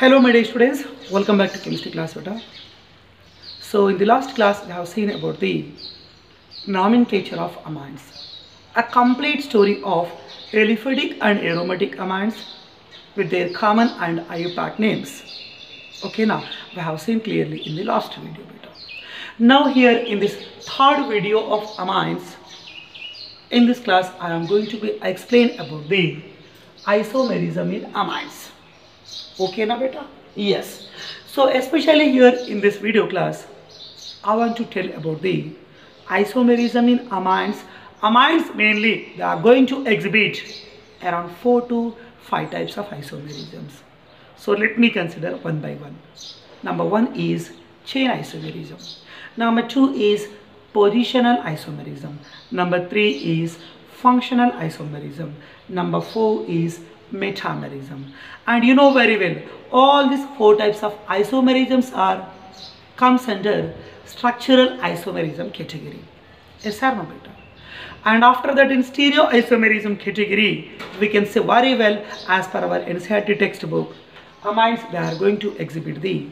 Hello my dear students, welcome back to chemistry class beta. So in the last class we have seen about the nomenclature of amines, a complete story of aliphatic and aromatic amines with their common and IUPAC names. Okay, now we have seen clearly in the last video beta. Now here in this third video of amines, in this class I am going to be explain about the isomerism in amines. Okay na beta? Yes. So especially here in this video class, I want to tell about the isomerism in amines. Amines mainly they are going to exhibit around 4 to 5 types of isomerisms. So let me consider one by one. Number 1 is chain isomerism. Number 2 is positional isomerism. Number 3 is functional isomerism. Number 4 is metamerism. And you know very well, all these 4 types of isomerisms comes under structural isomerism category. Yes or no beta? And after that in stereoisomerism category, we can say very well as per our NCERT textbook, amines they are going to exhibit the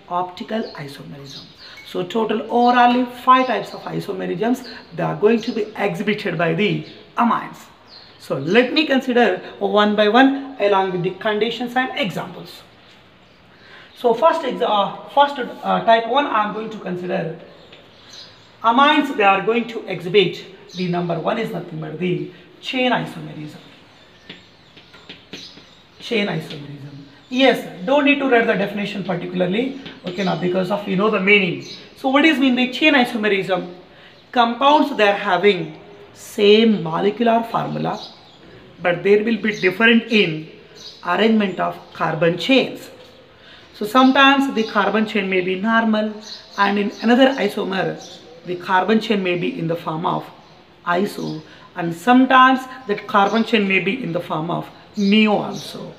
optical isomerism. So total overall 5 types of isomerisms they are going to be exhibited by the amines. So let me consider one by one along with the conditions and examples. So first type 1 I am going to consider amines they are going to exhibit the number 1 is nothing but the chain isomerism. Chain isomerism. Yes, don't need to read the definition particularly, okay, now because of you know the meaning. So what is mean by chain isomerism? Compounds they are having same molecular formula, but there will be different in arrangement of carbon chains. So sometimes the carbon chain may be normal, and in another isomer the carbon chain may be in the form of iso, and sometimes that carbon chain may be in the form of neo also.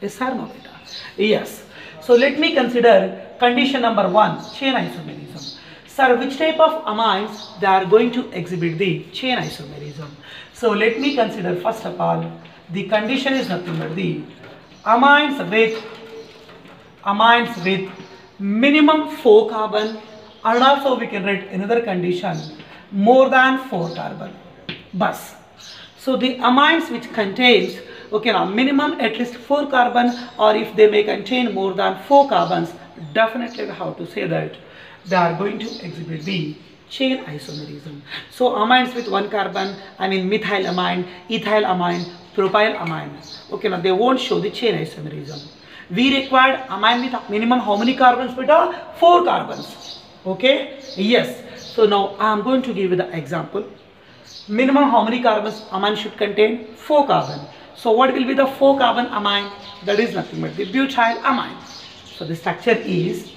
Yes or no beta? Yes. So let me consider condition number 1, chain isomerism. Sir, which type of amines they are going to exhibit the chain isomerism? So let me consider first of all, the condition is nothing but the amines with minimum 4 carbon, and also we can write another condition more than 4 carbon. Bus. So the amines which contains now minimum at least 4 carbon, or if they may contain more than 4 carbons, definitely we have to say that they are going to exhibit the chain isomerism. So amines with 1 carbon, I mean methylamine, ethylamine, propylamine, now they won't show the chain isomerism. We required amine with minimum how many carbons beta? 4 carbons. Okay, yes. So now I am going to give you the example. Minimum how many carbons amine should contain? 4 carbon. So what will be the 4 carbon amine? That is nothing but the butyl amine. So the structure is,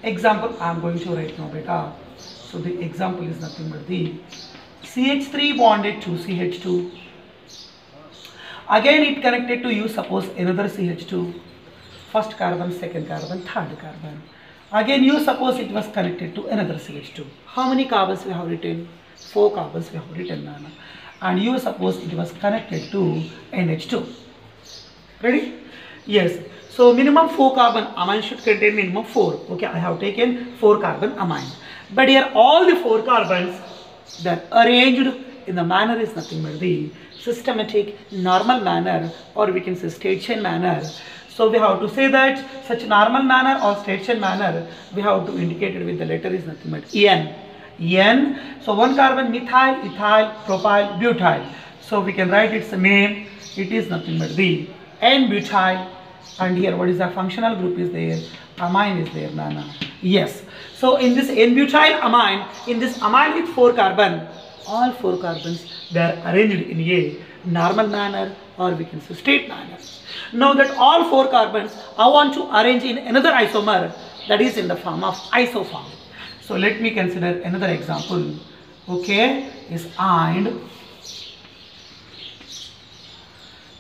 example I am going to write now beta. So the example is nothing but the CH3 bonded to CH2. Again it connected to you, suppose another CH2. First carbon, second carbon, third carbon. Again you suppose it was connected to another CH2. How many carbons we have written? 4 carbons we have written now. And you suppose it was connected to NH2. Ready? Yes. So minimum 4 carbon amine should contain minimum 4. Okay, I have taken 4 carbon amine. But here all the 4 carbons that are arranged in the manner is nothing but the systematic normal manner, or we can say straight chain manner. So we have to say that such normal manner or straight chain manner we have to indicate it with the letter is nothing but En. En. So 1 carbon methyl, ethyl, propyl, butyl. So we can write its name. It is nothing but the N-butyl. And here what is the functional group is there? Amine is there, Nana. Yes. So in this N-butyl amine, in this amine with 4 carbon, all 4 carbons they are arranged in a normal manner, or we can say straight manner. Now that all 4 carbons I want to arrange in another isomer, that is in the form of isoform. So let me consider another example. Okay, is and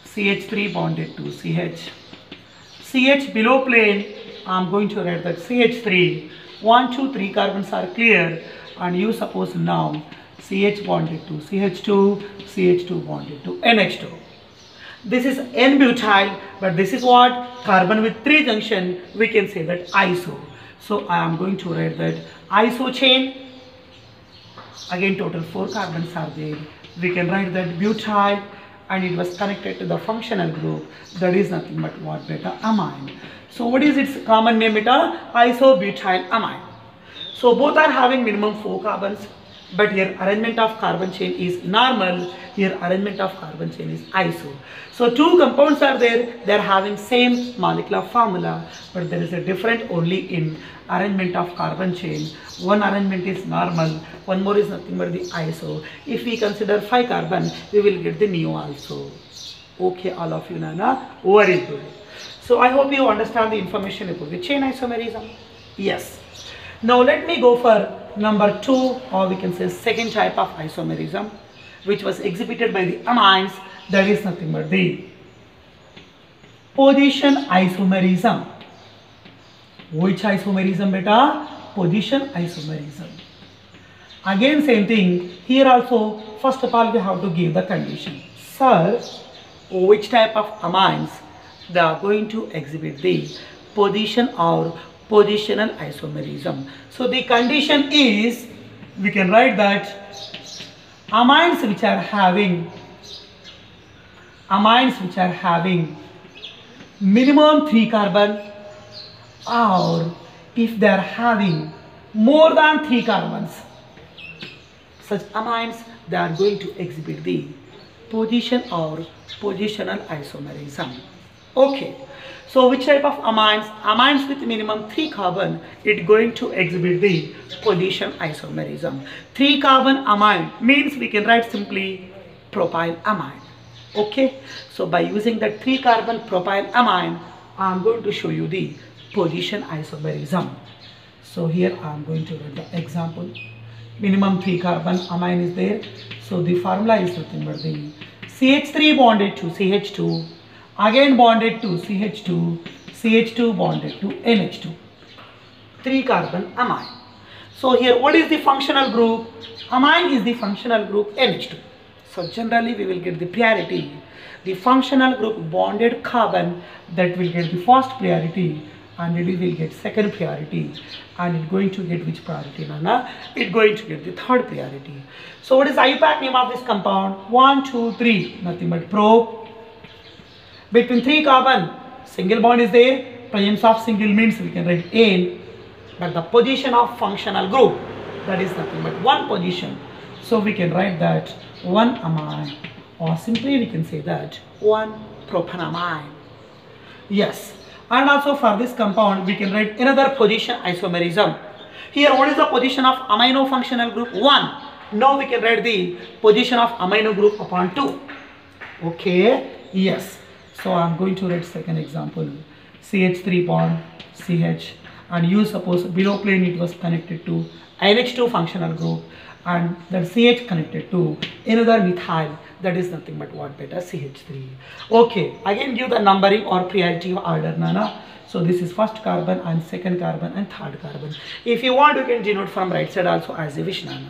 CH3 bonded to CH. CH below plane, I am going to write that CH3, 1, 2, 3 carbons are clear, and you suppose now CH bonded to CH2, CH2 bonded to NH2. This is N-butyl, but this is what? Carbon with 3 junction, we can say that iso. So I am going to write that iso chain. Again total 4 carbons are there. We can write that butyl, and it was connected to the functional group, that is nothing but what? Beta amine. So what is its common name? Beta isobutyl amine. So both are having minimum 4 carbons, but here arrangement of carbon chain is normal, here arrangement of carbon chain is iso. So 2 compounds are there, they are having same molecular formula, but there is a difference only in arrangement of carbon chain. One arrangement is normal, one more is nothing but the iso. If we consider 5 carbon, we will get the neo also. Okay, all of you, Nana, very good. So I hope you understand the information about the chain isomerism. Yes. Now let me go for number 2, or we can say second type of isomerism, which was exhibited by the amines, that is nothing but the position isomerism. Which isomerism, beta? Position isomerism. Again same thing, here also first of all we have to give the condition. Sir, which type of amines they are going to exhibit the position or positional isomerism. So the condition is, we can write that amines which are having minimum 3 carbon, or if they are having more than 3 carbons, such amines they are going to exhibit the position or positional isomerism. Okay, so which type of amines? Amines with minimum 3 carbon, it going to exhibit the position isomerism. 3 carbon amine means we can write simply propyl amine. Okay, so by using that 3 carbon propyl amine, I am going to show you the position isomerism. So here I am going to write the example. Minimum 3 carbon amine is there. So the formula is nothing but the CH3 bonded to CH2, again bonded to CH2, CH2 bonded to NH2. 3 carbon amine. So here what is the functional group? Amine is the functional group NH2. So generally we will get the priority. The functional group bonded carbon, that will get the first priority, and it will get second priority, and it's going to get which priority, Nana? It's going to get the third priority. So what is the IUPAC name of this compound? 1, 2, 3, nothing but prop. Between 3 carbon, single bond is there. Presence of single means we can write N, but the position of functional group, that is nothing but 1 position. So we can write that 1 amine, or simply we can say that 1 propanamine. Yes, and also for this compound we can write another position isomerism. Here what is the position of amino functional group? 1. Now we can write the position of amino group upon 2. Okay, yes. So I am going to write second example. CH3 bond CH, and you suppose below plane it was connected to NH2 functional group, and that CH connected to another methyl, that is nothing but what? Beta CH3. Okay, again give the numbering or priority order, Nana. So this is first carbon and second carbon and third carbon. If you want you can denote from right side also as a wish, Nana.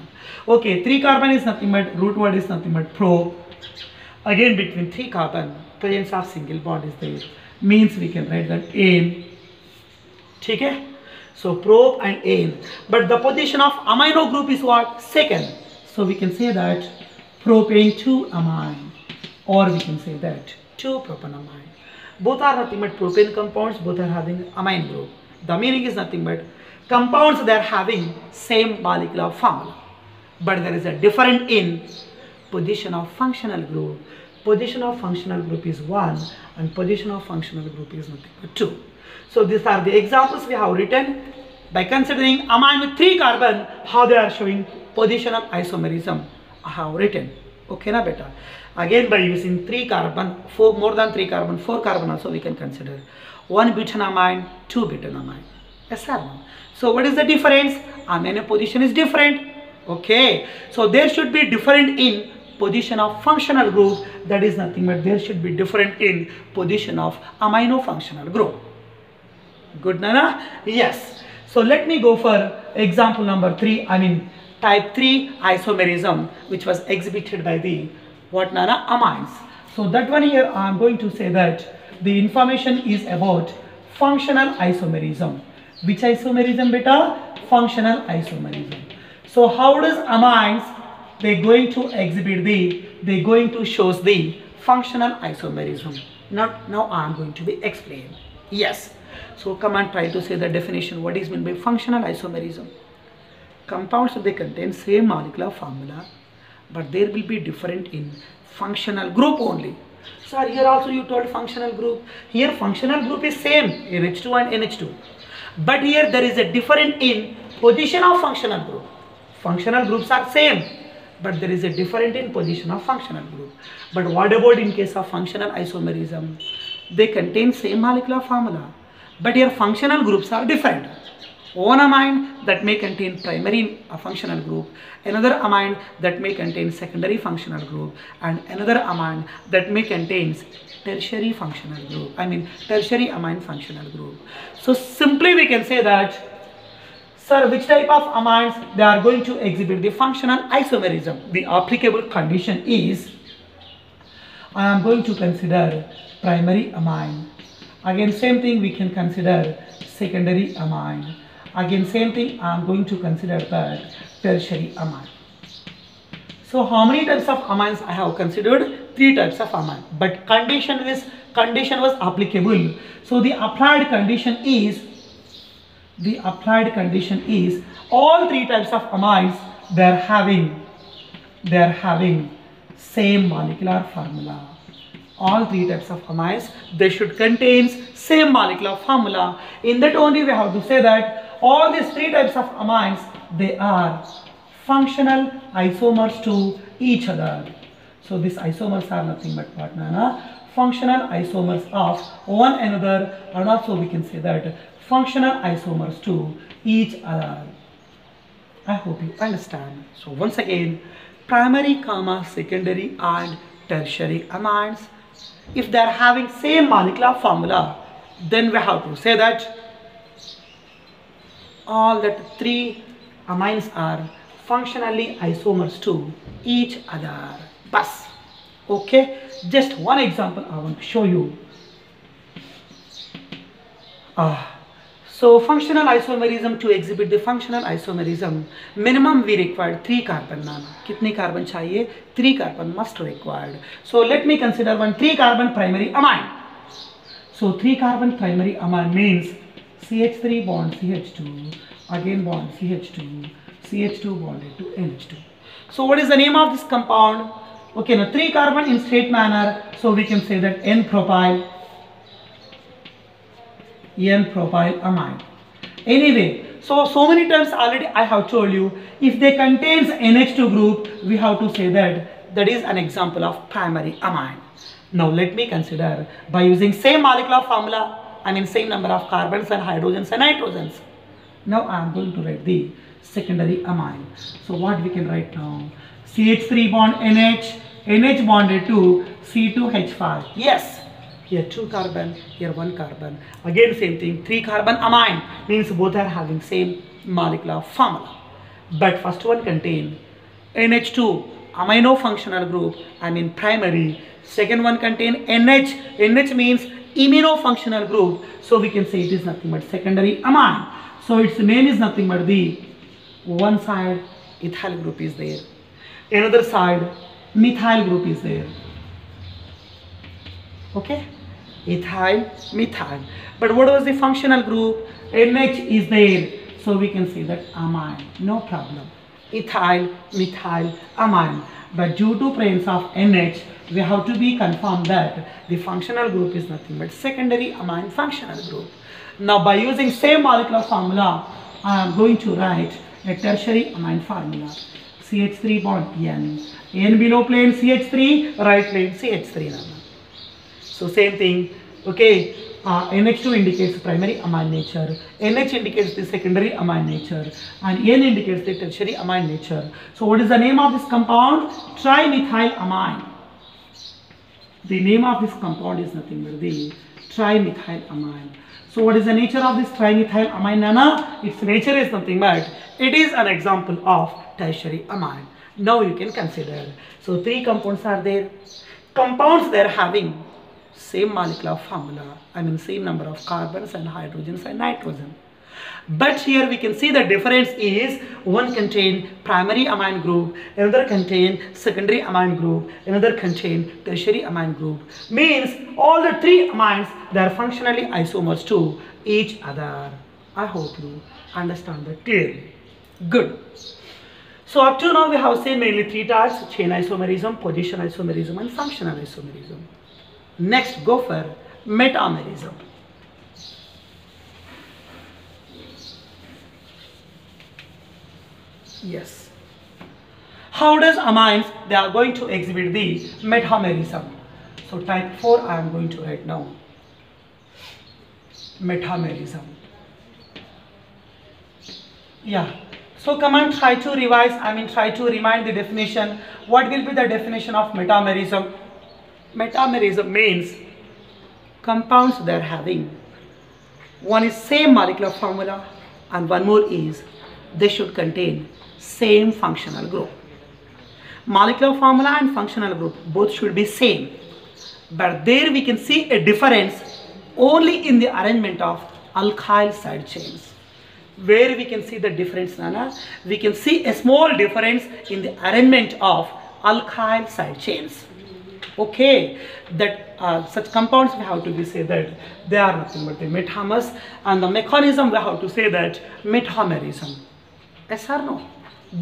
Okay, 3 carbon is nothing but, root word is nothing but pro. Again between 3 carbon, presence of single bond is there, means we can write that N. Okay? So prop and N, but the position of amino group is what? Second. So we can say that propane 2 amine, or we can say that 2 propanamine. Both are nothing but propane compounds, both are having amine group. The meaning is nothing but compounds that are having same molecular formula, but there is a difference in position of functional group. Position of functional group is 1 and position of functional group is nothing but 2. So these are the examples we have written by considering amine with 3 carbon, how they are showing positional isomerism. I have written. Okay, na beta. Again by using 3 carbon, 4 more than 3 carbon, 4 carbon also we can consider. 1 butanamine, 2 butanamine. Yes or no? So what is the difference? Amino position is different. Okay. So there should be different in position of functional group, that is nothing but there should be different in position of amino functional group. Good, Nana? Yes. So let me go for example number 3, type 3 isomerism, which was exhibited by the what, Nana? Amines. So that one here I am going to say that the information is about functional isomerism. Which isomerism beta? Functional isomerism. So how does amines they going to exhibit they going to shows the functional isomerism. Now I am going to be explained. Yes. So come and try to say the definition. What is meant by functional isomerism? Compounds they contain same molecular formula, but there will be different in functional group only. So here also you told functional group. Here functional group is same NH2 and NH2, but here there is a difference in position of functional group. Functional groups are same, but there is a difference in position of functional group. But what about in case of functional isomerism? They contain same molecular formula, but here functional groups are different. One amine that may contain primary functional group, another amine that may contain secondary functional group, and another amine that may contain tertiary functional group. Tertiary amine functional group. So simply we can say that, sir, which type of amines they are going to exhibit the functional isomerism? The applicable condition is, I am going to consider primary amine. Again same thing we can consider secondary amine. Again same thing I am going to consider that tertiary amine. So how many types of amines I have considered? 3 types of amine. But condition was applicable. So the applied condition is all 3 types of amines they are having same molecular formula. All 3 types of amines they should contain same molecular formula. In that only we have to say that all these 3 types of amines they are functional isomers to each other. So these isomers are nothing but what, functional isomers of one another, and also we can say that functional isomers to each other. I hope you understand. So once again, primary, secondary and tertiary amines, if they are having same molecular formula, then we have to say that all that 3 amines are functionally isomers to each other. Bas. Okay, just one example I want to show you. So functional isomerism, to exhibit the functional isomerism, minimum we required 3 carbon. Kitne carbon chahiye? 3 carbon must required. So let me consider one 3 carbon primary amine. So 3 carbon primary amine means CH3 bond CH2, again bond CH2, CH2 bonded to NH2. So what is the name of this compound? Okay, now 3 carbon in straight manner, so we can say that N-propyl amine. Anyway, so many times already I have told you, if they contains NH2 group, we have to say that is an example of primary amine. Now let me consider by using same molecular formula, same number of carbons and hydrogens and nitrogens. Now I am going to write the secondary amine. So what we can write now? CH3 bond NH bonded to C2H5. Yes. Here 2 carbon, here 1 carbon. Again same thing, 3 carbon amine means both are having same molecular formula. But first one contain NH2 amino functional group, primary. Second one contain NH means imino functional group. So we can say it is nothing but secondary amine. So its name is nothing but the one side ethyl group is there, another side methyl group is there. Okay, ethyl, methyl. But what was the functional group? NH is there, so we can say that amine, no problem. Ethyl, methyl, amine. But due to presence of NH, we have to be confirmed that the functional group is nothing but secondary amine functional group. Now by using same molecular formula, I am going to write a tertiary amine formula. CH3 bond N below plane CH3, right plane CH3. So same thing, okay, NH2 indicates primary amine nature, NH indicates the secondary amine nature, and N indicates the tertiary amine nature. So what is the name of this compound? Trimethylamine. The name of this compound is nothing but the trimethylamine. So what is the nature of this trimethylamine, Nana? Its nature is nothing but it is an example of tertiary amine. Now you can consider. So 3 compounds are there. compounds they are having same molecular formula, I mean same number of carbons and hydrogens and nitrogen. But here we can see the difference is one contain primary amine group, another contain secondary amine group, another contain tertiary amine group. Means all the three amines, they are functionally isomers to each other. I hope you understand that clearly. Good. So up to now we have seen mainly three types: chain isomerism, position isomerism and functional isomerism. Next go for metamerism. Yes. How does amines they are going to exhibit the metamerism? So type 4 I am going to write now. Metamerism. Yeah. So come on, try to revise, try to remind the definition. What will be the definition of metamerism? Metamerism means compounds they are having. One is same molecular formula and one more is they should contain same functional group. Molecular formula and functional group both should be same. But there we can see a difference only in the arrangement of alkyl side chains. Where we can see the difference, Nana? We can see a small difference in the arrangement of alkyl side chains. Okay, that such compounds we have to be say that they are nothing but the metamers, and the mechanism we have to say that metamerism. Yes or no?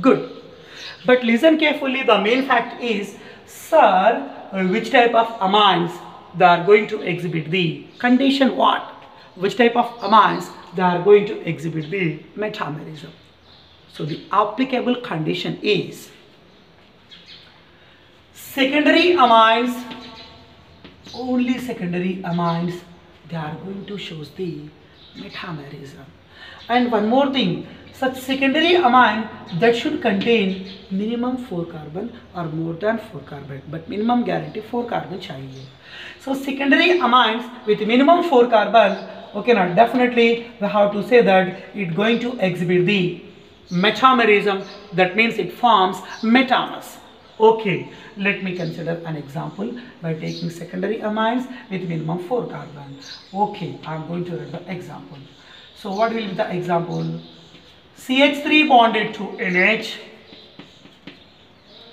Good. But listen carefully, the main fact is, sir, which type of amines they are going to exhibit the condition what? Which type of amines they are going to exhibit the metamerism? So the applicable condition is secondary amines, only secondary amines they are going to show the metamerism. And one more thing, such secondary amine that should contain minimum 4 carbon or more than 4 carbon, but minimum guarantee 4 carbon chahiye. So secondary amines with minimum 4 carbon, okay, now definitely we have to say that it going to exhibit the metamerism, that means it forms metamers. Okay, let me consider an example by taking secondary amines with minimum 4 carbon. Okay, I am going to write the example. So what will be the example? CH3 bonded to NH,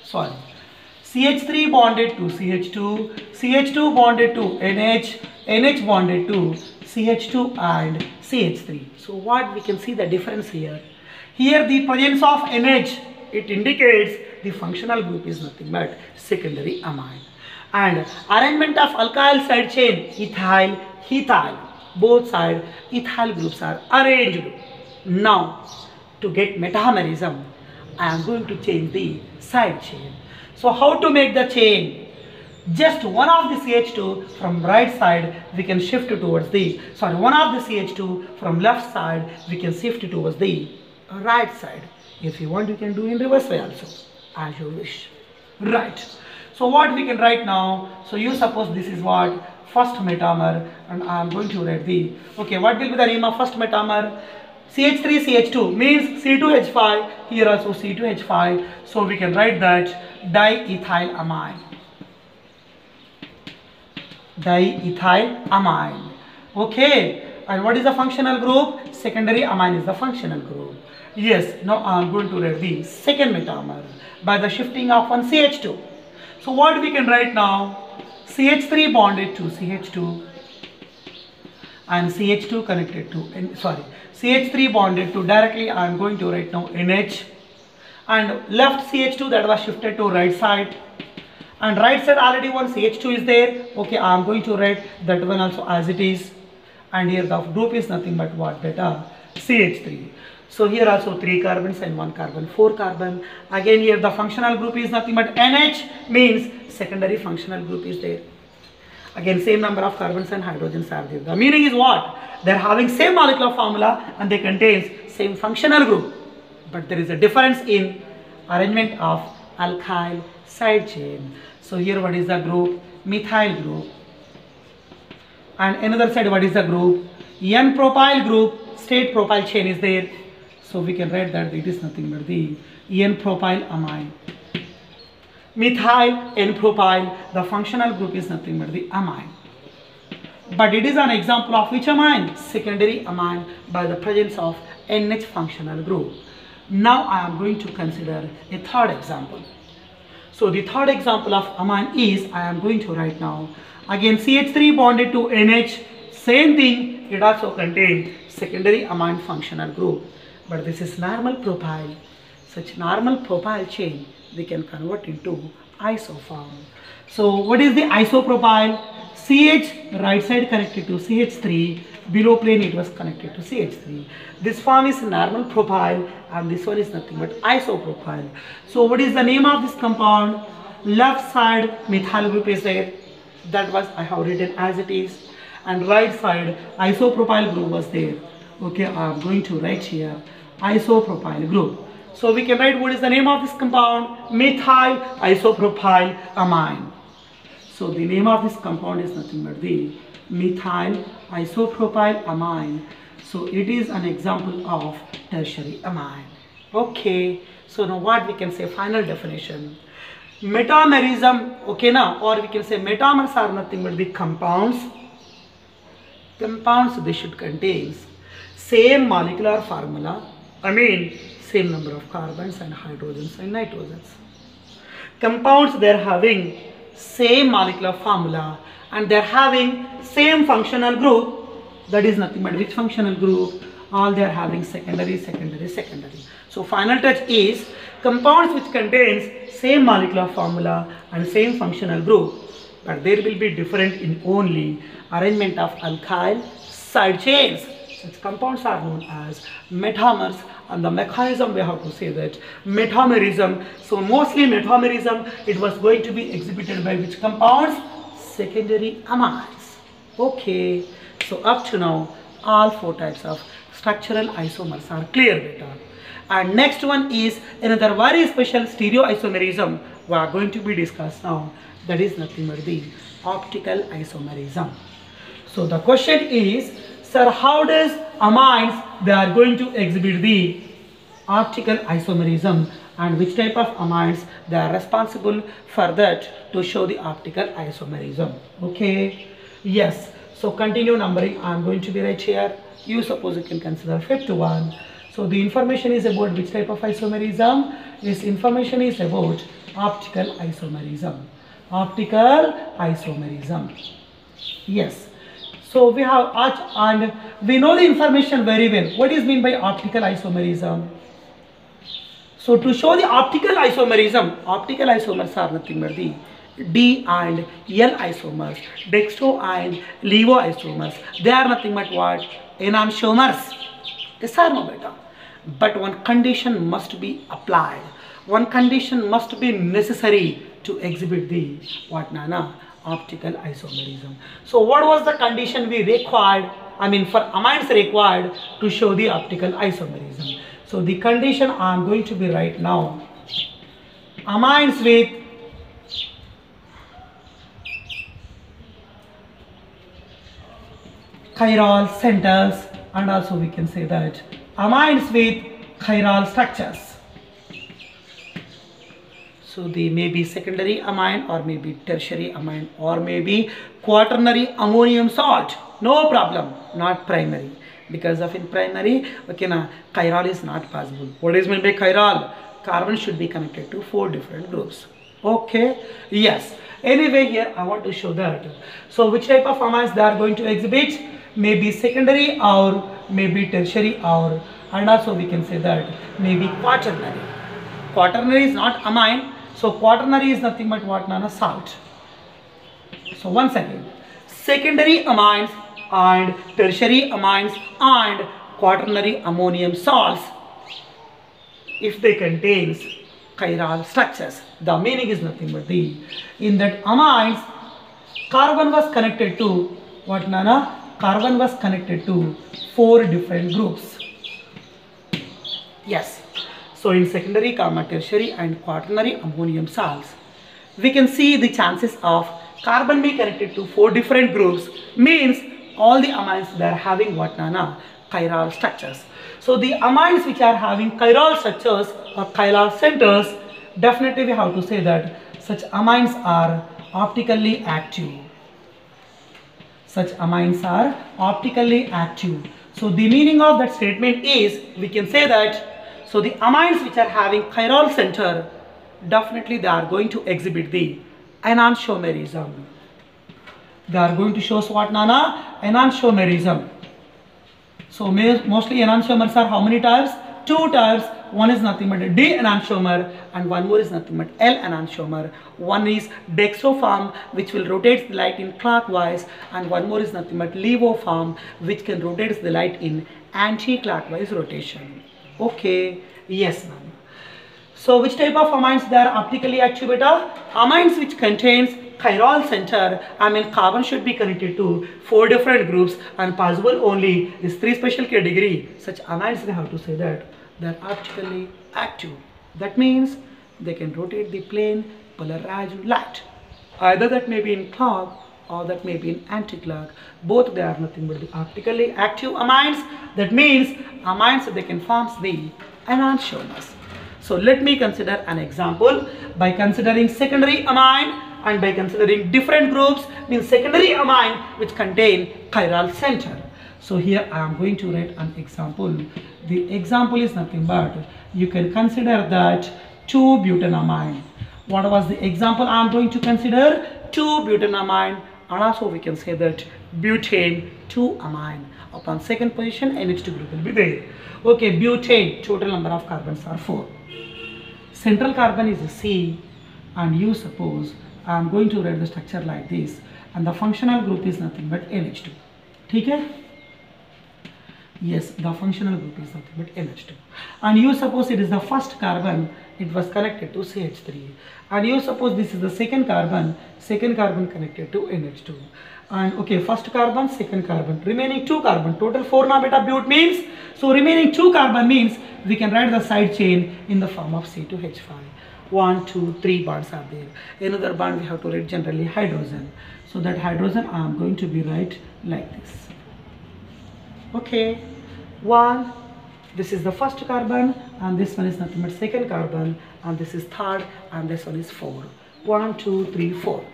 CH3 bonded to CH2, CH2 bonded to NH, NH bonded to CH2 and CH3. So what we can see the difference here? Here the presence of NH, it indicates the functional group is nothing but secondary amine. And arrangement of alkyl side chain, ethyl, ethyl, both side ethyl groups are arranged. Now to get metamerism, I am going to change the side chain. So how to make the chain? Just one of the CH2 from right side we can shift towards the, one of the CH2 from left side we can shift towards the right side. If you want you can do in reverse way also, as you wish. Right. So what we can write now? So you suppose this is what? First metamer, and I am going to write the, okay, what will be the name of first metamer? CH3 CH2 means C2H5, here also C2H5, so we can write that diethylamine. Diethylamine. Okay, and what is the functional group? Secondary amine is the functional group. Yes, now I am going to write the second metamer by the shifting of one CH2. So what we can write now? CH3 bonded to CH2 and CH2 connected to, CH3 bonded to, directly I am going to write now NH, and left CH2 that was shifted to right side, and right side already one CH2 is there. Okay, I am going to write that one also as it is, and here the group is nothing but what? Beta CH3. So here also 3 carbons and 1 carbon, 4 carbon. Again here the functional group is nothing but NH, means secondary functional group is there. Again same number of carbons and hydrogens are there. The meaning is what? They are having same molecular formula and they contain same functional group. But there is a difference in arrangement of alkyl side chain. So here what is the group? Methyl group. And another side what is the group? N-propyl group, straight propyl chain is there. So we can write that it is nothing but the N-propyl amine. methyl N-propyl, the functional group is nothing but the amine. But it is an example of which amine? Secondary amine by the presence of NH functional group. Now I am going to consider a third example. So the third example of amine is, I am going to write now, again CH3 bonded to NH, same thing, it also contains secondary amine functional group. But this is normal propyl. Such normal propyl chain we can convert into isoform. So what is the isopropyl? CH right side connected to CH3, below plane it was connected to CH3. This form is normal propyl and this one is nothing but isopropyl. So what is the name of this compound? Left side methyl group is there, that was I have written as it is, and right side isopropyl group was there. Okay, I am going to write here isopropyl group. So we can write what is the name of this compound? Methyl isopropyl amine. So the name of this compound is nothing but the methyl isopropyl amine. So it is an example of tertiary amine. Okay, so now what we can say, final definition. Metamerism, okay now, or we can say metamers are nothing but the compounds. Compounds, they should contain same molecular formula, I mean same number of carbons and hydrogens and nitrogens. Compounds, they are having same molecular formula and they are having same functional group, that is nothing but which functional group? All they are having secondary. So final touch is compounds which contains same molecular formula and same functional group, but there will be different in only arrangement of alkyl side chains. Such compounds are known as metamers, and the mechanism we have to say that metamerism. So mostly metamerism, it was going to be exhibited by which compounds? Secondary amines. Okay, so up to now all four types of structural isomers are clear beta. And next one is another very special stereoisomerism we are going to be discussed now, that is nothing but the optical isomerism. So the question is, sir, how does amines they are going to exhibit the optical isomerism, and which type of amines they are responsible for that to show the optical isomerism? Okay, yes. So continue numbering, I am going to be right here. You suppose you can consider fifth one. So the information is about which type of isomerism? This information is about optical isomerism. Optical isomerism. Yes. So we have and we know the information very well. What is meant by optical isomerism? So to show the optical isomerism are nothing but the D and L isomers, dextro and levo isomers. They are nothing but what? Enantiomers. Yes or no beta? But one condition must be applied. One condition must be necessary to exhibit the what nana? Optical isomerism. So what was the condition we required, I mean for amines required to show the optical isomerism? So the condition I am going to be right now, amines with chiral centers, and also we can say that amines with chiral structures. So they may be secondary amine or maybe tertiary amine or maybe quaternary ammonium salt. No problem, not primary. Because of in primary, okay, na, chiral is not possible. What is meant by chiral? Carbon should be connected to 4 different groups. Okay, yes. Anyway, here I want to show that. So which type of amines they are going to exhibit? Maybe secondary or maybe tertiary, or and also we can say that maybe quaternary. Quaternary is not amine. So quaternary is nothing but what nana? Salt. So once again, secondary amines and tertiary amines and quaternary ammonium salts, if they contains chiral structures, the meaning is nothing but the, in that amines, carbon was connected to what nana? Carbon was connected to 4 different groups. Yes. So in secondary, tertiary and quaternary ammonium salts, we can see the chances of carbon be connected to 4 different groups, means all the amines they are having what nana? Chiral structures. So the amines which are having chiral structures or chiral centers, definitely we have to say that such amines are optically active. Such amines are optically active. So the meaning of that statement is, we can say that, so the amines which are having chiral center, definitely they are going to exhibit the enantiomerism. They are going to show us what, Nana? Enantiomerism. So mostly enantiomers are how many types? Two types. One is nothing but a D enantiomer and one more is nothing but L enantiomer. One is dextroform, which will rotate the light in clockwise, and one more is nothing but levoform, which can rotate the light in anti-clockwise rotation. Okay, yes ma'am. So which type of amines they are optically active, beta? Amines which contains chiral center, carbon should be connected to 4 different groups and possible only is 3 special category. Such amines, they have to say that they are optically active. That means they can rotate the plane polarized light. Either that may be in clock or that may be in anti-clock. Both they are nothing but the optically active amines. That means amines they can form the enantiomers. So let me consider an example by considering secondary amine and by considering different groups, means secondary amine which contain chiral center. So here I am going to write an example. The example is nothing but, you can consider that 2-butanamine. What was the example I am going to consider? 2-butanamine, and also we can say that butane 2-amine. Upon second position, NH2 group will be there. Okay, butane, total number of carbons are 4. Central carbon is C, and you suppose I am going to write the structure like this, and the functional group is nothing but NH2. Okay? Yes, the functional group is nothing but NH2. And you suppose it is the first carbon, it was connected to CH3. And you suppose this is the second carbon connected to NH2. And okay, first carbon, second carbon, remaining 2 carbon, total 4 na beta but means, so remaining 2 carbon means we can write the side chain in the form of C2H5. 1, 2, 3 bonds are there. Another bond we have to write generally hydrogen. So that hydrogen I am going to be write like this. Okay, 1, this is the first carbon, and this one is nothing but second carbon, and this is third, and this one is 4. 1, 2, 3, 4.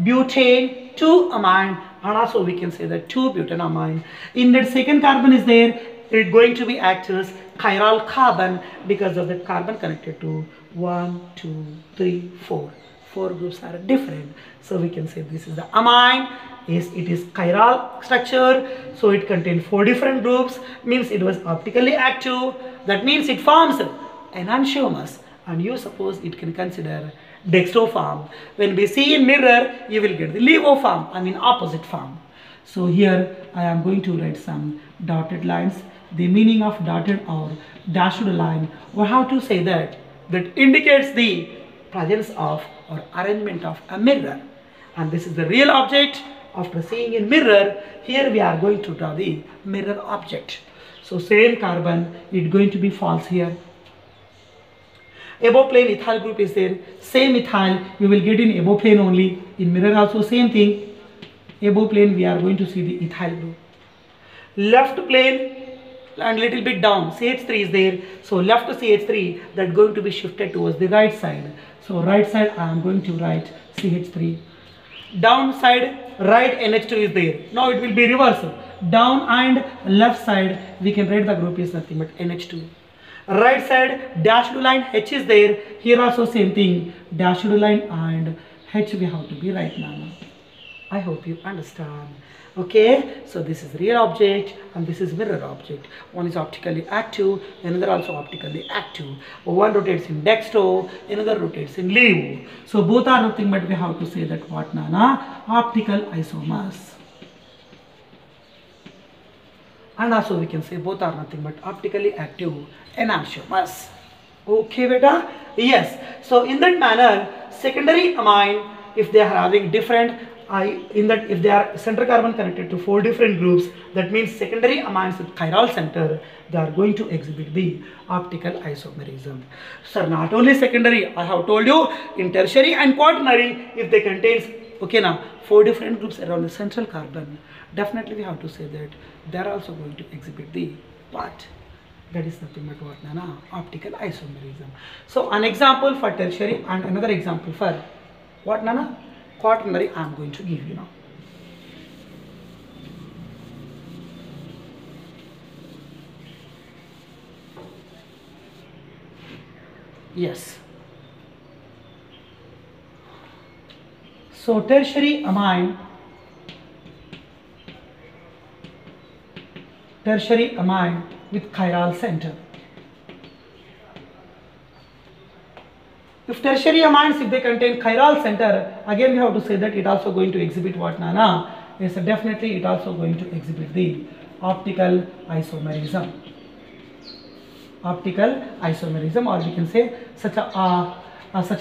Butane 2-amine, and also we can say that 2-butanamine. In that second carbon is there, it's going to be act as chiral carbon because of that carbon connected to 1, 2, 3, 4. 4 groups are different. So we can say this is the amine. Yes, it is chiral structure. So it contains 4 different groups. Means it was optically active. That means it forms enantiomers. And you suppose it can consider dextroform. When we see in mirror, you will get the levoform, opposite form. So here I am going to write some dotted lines. The meaning of dotted or dashed line, we have to say that indicates the presence of or arrangement of a mirror, and this is the real object. After seeing in mirror, here we are going to draw the mirror object. So same carbon, it's going to be false here. Above plane ethyl group is there. Same ethyl we will get in above plane only. In mirror also same thing. Above plane we are going to see the ethyl group. Left plane and little bit down, CH3 is there. So left CH3 that going to be shifted towards the right side. So right side I am going to write CH3. Down side right NH2 is there. Now it will be reversed. Down and left side we can write the group is nothing but NH2. Right side dashed line H is there. Here also same thing, dashed line and H we have to be right now. I hope you understand. Okay, so this is real object and this is mirror object. One is optically active, another also optically active. One rotates in dextro, another rotates in levo. So both are nothing but we have to say that what, Nana? Optical isomers. And also we can say both are nothing but optically active enantiomers. Okay, beta? Yes. So in that manner, secondary amine, if they are having different if they are center carbon connected to 4 different groups, that means secondary amines with chiral center, they are going to exhibit the optical isomerism. So not only secondary, I have told you, in tertiary and quaternary, if they contains, okay now, 4 different groups around the central carbon, definitely we have to say that they are also going to exhibit the what? That is nothing but what, Nana? Optical isomerism. So an example for tertiary and another example for What, Nana? Quaternary I am going to give you now. Yes. So tertiary amine with chiral center. If tertiary amines, if they contain chiral center, again we have to say that it also going to exhibit what, Nana? Yes, definitely it also going to exhibit the optical isomerism. Optical isomerism, or we can say such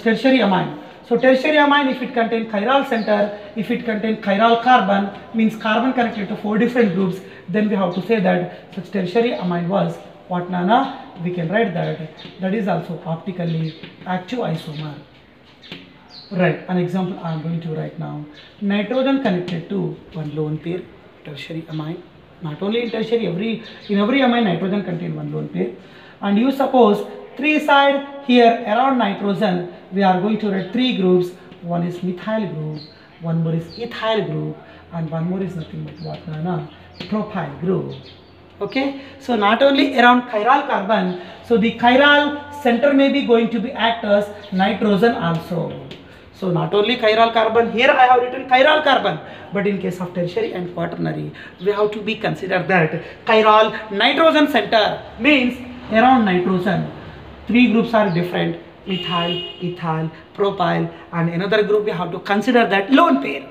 tertiary amine. So tertiary amine, if it contains chiral center, if it contains chiral carbon, means carbon connected to 4 different groups, then we have to say that such tertiary amine was what, Nana? We can write that is also optically active isomer. Right, an example I am going to write now. Nitrogen connected to one lone pair, tertiary amine. Not only in tertiary, in every amine nitrogen contains one lone pair. And you suppose 3 side here around nitrogen, we are going to write 3 groups. One is methyl group, one more is ethyl group, and one more is nothing but what, Nana? Propyl group. Okay, so not only around chiral carbon, so the chiral center may be going to be act as nitrogen also. So not only chiral carbon, here I have written chiral carbon, but in case of tertiary and quaternary, we have to be considered that chiral nitrogen center means around nitrogen. 3 groups are different, methyl, ethyl, propyl, and another group we have to consider that lone pair.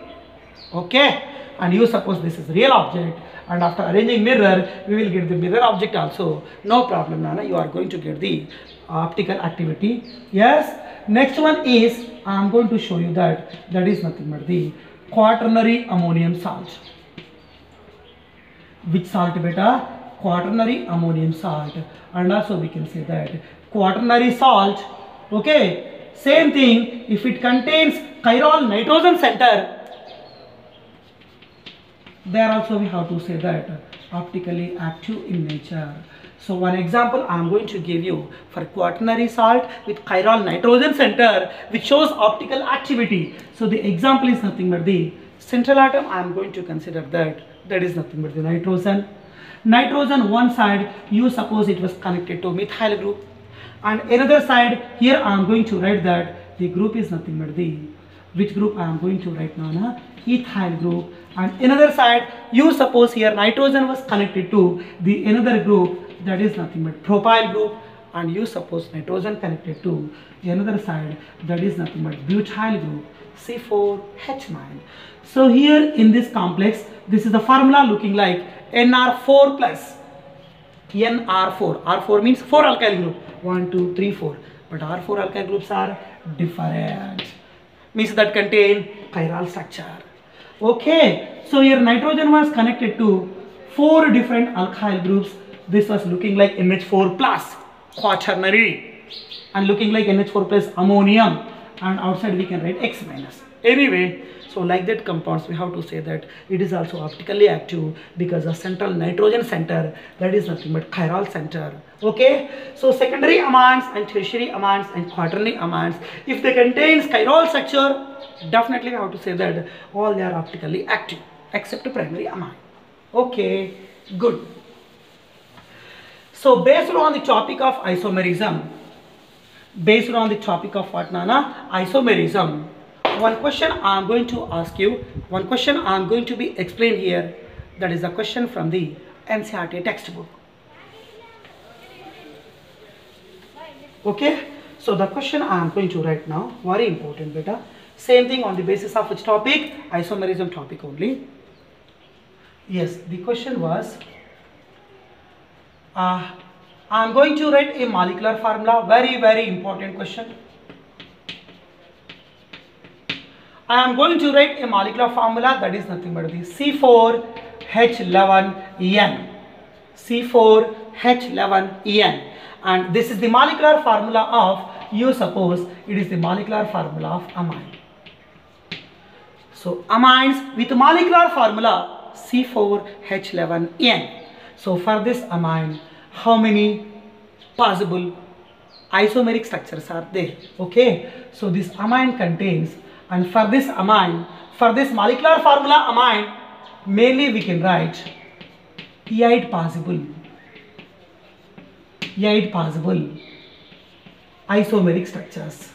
Okay, and you suppose this is real object, and after arranging mirror, we will get the mirror object also. No problem, Nana, you are going to get the optical activity. Yes, next one is, I am going to show you that is nothing but the quaternary ammonium salt. Which salt, beta? Quaternary ammonium salt. And also we can say that quaternary salt, okay, same thing, if it contains chiral nitrogen center, there also we have to say that optically active in nature. So one example I am going to give you for quaternary salt with chiral nitrogen center, which shows optical activity. So the example is nothing but the central atom. I am going to consider that is nothing but the nitrogen. Nitrogen one side, you suppose it was connected to methyl group, and another side here I am going to write that the group is nothing but the, which group I am going to write now? Ethyl group. And another side, you suppose here nitrogen was connected to the another group, that is nothing but propyl group, and you suppose nitrogen connected to the another side, that is nothing but butyl group, C4H9. So here in this complex, this is the formula looking like NR4 plus NR4. R4 means 4 alkyl group, 1, 2, 3, 4. But R4 alkyl groups are different, means that contain chiral structure. Okay, so here nitrogen was connected to 4 different alkyl groups. This was looking like NH4 plus quaternary, and looking like NH4 plus ammonium, and outside we can write X minus. Anyway, so like that compounds, we have to say that it is also optically active because the central nitrogen center, that is nothing but chiral center. Okay, so secondary amines and tertiary amines and quaternary amines, if they contain chiral structure, definitely we have to say that all they are optically active except primary amine. Okay, good. So based on the topic of isomerism, based on the topic of what, Nana? Isomerism. One question I am going to ask you, one question I am going to be explained here, that is a question from the NCERT textbook. Okay, so the question I am going to write now, very important, beta. Same thing on the basis of which topic? Isomerism topic only. Yes, the question was, I am going to write a molecular formula, very important question. I am going to write a molecular formula, that is nothing but the C4H11En. C4H11En. And this is the molecular formula of, you suppose it is the molecular formula of amine. So amines with molecular formula C4H11En. So for this amine, how many possible isomeric structures are there? Okay, so this amine contains And for this amine, for this molecular formula amine, mainly we can write 8 possible isomeric structures.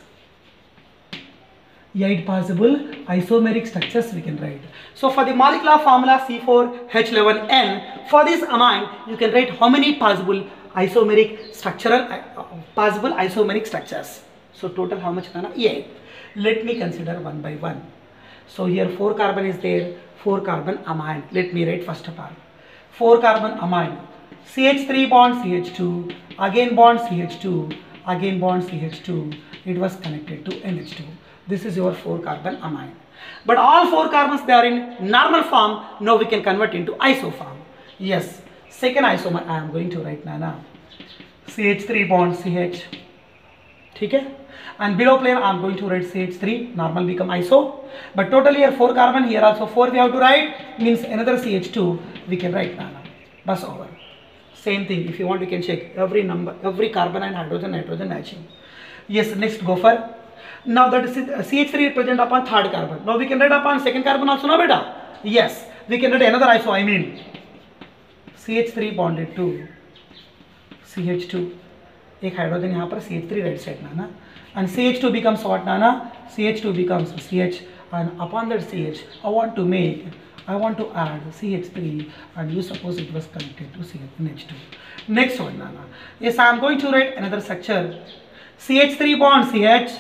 8 possible isomeric structures we can write. So for the molecular formula C4H11N, for this amine you can write how many possible isomeric structures. So total how much? 8. Let me consider one by one. So here 4 carbon is there, 4 carbon amine. Let me write first of all. 4 carbon amine, CH3 bond CH2, again bond CH2, again bond CH2. It was connected to NH2. This is your 4 carbon amine. But all 4 carbons, they are in normal form. Now we can convert into iso form. Yes, second isomer I am going to write now. CH3 bond CH. Okay? And below plane I am going to write CH3, normal become iso. But totally here 4 carbon, here also 4 we have to write, means another CH2 we can write now. Bus over. Same thing, if you want you can check every number, every carbon and hydrogen matching. Yes, next go for. Now that is CH3 present upon 3rd carbon. Now we can write upon 2nd carbon also, no beta? Yes, we can write another iso, I mean CH3 bonded to CH2. एक hydrogen यहाँ पर CH3 right side ना, and CH2 becomes what ना? CH2 becomes CH, and upon that CH I want to add CH3, and you suppose it was connected to NH2. Next one ना. Yes, I am going to write another structure. CH3 bond CH,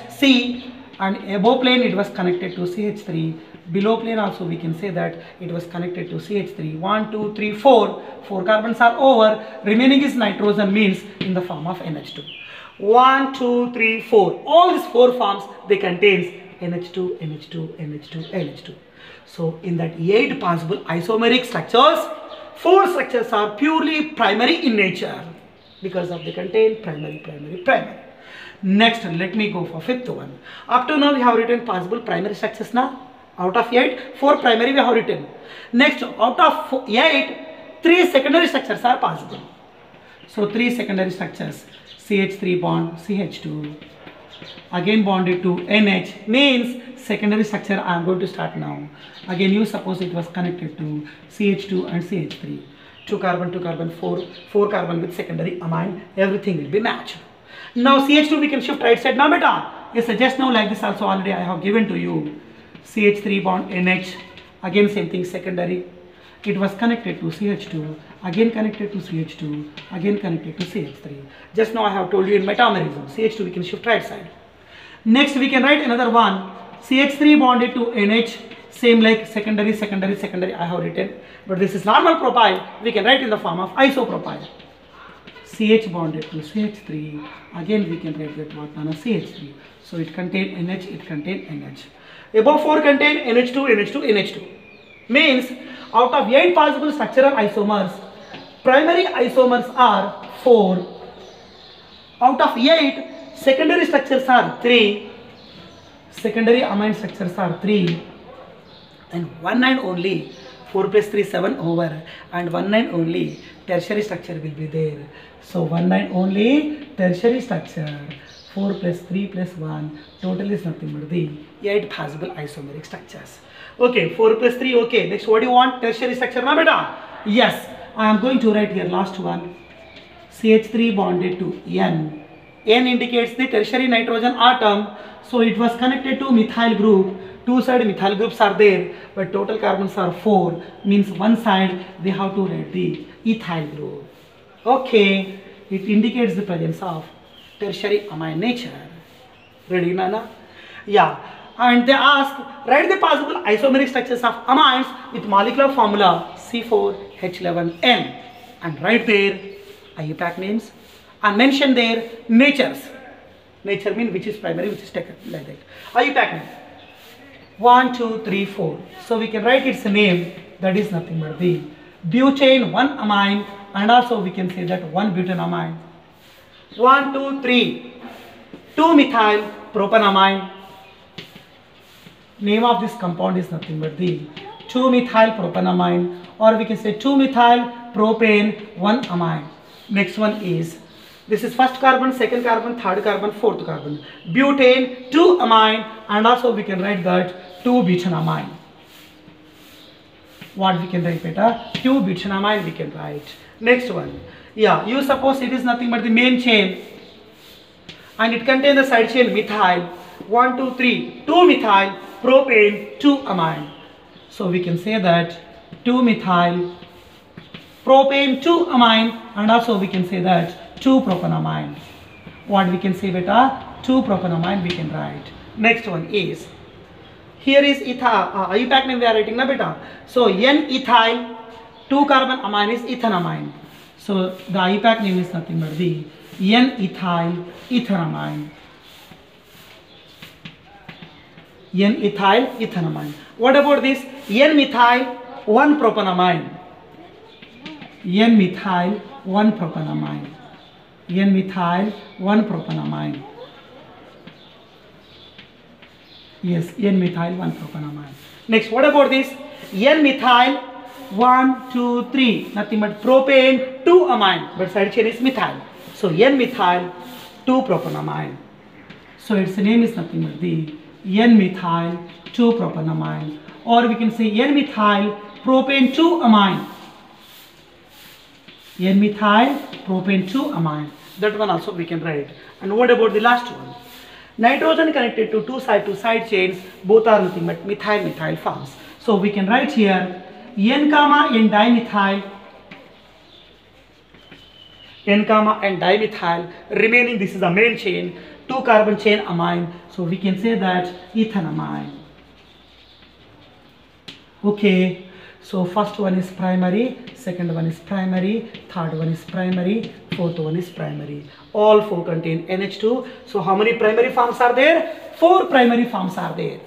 and above plane it was connected to CH3. Below plane also we can say that it was connected to CH3. 1, 2, 3, 4. 4 carbons are over. Remaining is nitrogen, means in the form of NH2. 1, 2, 3, 4. All these 4 forms they contains NH2, NH2, NH2, NH2. So in that 8 possible isomeric structures, 4 structures are purely primary in nature because of they contain primary. Next, let me go for 5th one. Up to now we have written possible primary structures now. Out of 8, 4 primary we have written. Next, out of 8, 3 secondary structures are possible. So 3 secondary structures. CH3 bond CH2, again bonded to NH, means secondary structure I am going to start now. Again you suppose it was connected to CH2 and CH3. 2 carbon, 4 carbon with secondary amine, everything will be matched. Now CH2 we can shift right side now beta. Yes, just now like this also already I have given to you. CH3 bond NH, again same thing secondary. It was connected to CH2, again connected to CH2, again connected to CH3. Just now I have told you in metamerism, CH2 we can shift right side. Next we can write another one, CH3 bonded to NH, same like secondary I have written, but this is normal propyl, we can write in the form of isopropyl. CH bonded to CH3, again we can write that what on a CH3. So it contain NH, it contain NH. Above 4 contain NH2. Means out of 8 possible structural isomers, primary isomers are 4. Out of 8, secondary structures are 3. Secondary amine structures are 3. And 1 and only 4 plus 3 7 over, and 1 and only tertiary structure will be there. So 1 and only tertiary structure, 4 plus 3 plus 1, total is nothing but the 8 possible isomeric structures. Okay, 4 plus 3, okay. Next, what do you want? Tertiary structure, na beta? Yes, I am going to write here last one. CH3 bonded to N. N indicates the tertiary nitrogen atom. So it was connected to methyl group. 2 side methyl groups are there, but total carbons are 4. Means one side they have to write the ethyl group. Okay, it indicates the presence of tertiary amine nature. Ready, Nana? Yeah. And they ask, write the possible isomeric structures of amines with molecular formula C4H11N, and write their IUPAC names and mention their natures. Nature means which is primary, which is taken, like that. IUPAC name 1, 2, 3, 4. So we can write its name, that is nothing but the butane 1 amine, and also we can say that 1 butanamine. 1, 2, 3. 2 methyl propanamine. Name of this compound is nothing but the 2 methyl propanamine, or we can say 2 methyl propane 1 amine. Next one is This is first carbon, second carbon, third carbon, fourth carbon. Butane, 2 amine, and also we can write that 2 butanamine. What we can write, beta? 2 butanamine we can write. Next one. Yeah, you suppose it is nothing but the main chain, and it contains the side chain methyl. 1, 2, 3. 2 methyl, propane, 2 amine. So we can say that 2 methyl, propane, 2 amine, and also we can say that 2 propanamine. What we can say, beta? 2 propanamine we can write. Next one is, here is IUPAC name we are writing, na beta? So N-ethyl, 2 carbon amine is ethanamine. So the IUPAC name is nothing but the N-ethyl ethanamine. N-ethyl ethanamine. What about this? N-methyl 1 propanamine. N-methyl 1 propanamine. N-methyl 1 propanamine. Yes, N-methyl 1 propanamine. Next, what about this? N-methyl 1, 2, 3. Nothing but propane 2 amine. But side chain is methyl. So N-methyl 2 propanamine. So its name is nothing but the N-methyl 2 propanamine. Or we can say N-methyl propane 2 amine. N-methyl propane 2 amine. That one also we can write. And what about the last one? Nitrogen connected to two side chains, both are nothing but methyl forms. So we can write here N comma N dimethyl, N comma N dimethyl. Remaining, this is a main chain, 2 carbon chain amine. So we can say that ethanamine. Okay. So first one is primary, second one is primary, third one is primary, fourth one is primary. All 4 contain NH2. So how many primary forms are there? 4 primary forms are there.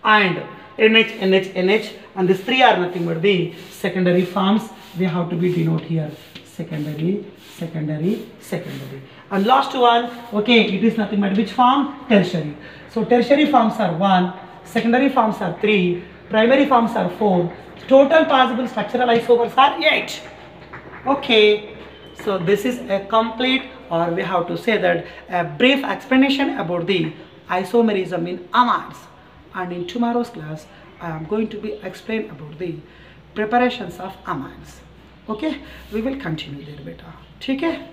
And NH, NH, NH, and these 3 are nothing but the secondary forms. They have to be denoted here. Secondary, secondary, secondary. And last one, okay, it is nothing but which form? Tertiary. So tertiary forms are 1, secondary forms are 3, primary forms are 4. Total possible structural isomers are 8. Okay. So this is a complete, or we have to say that a brief explanation about the isomerism in amines. And in tomorrow's class, I am going to be explain about the preparations of amines. Okay. We will continue there, beta. Okay.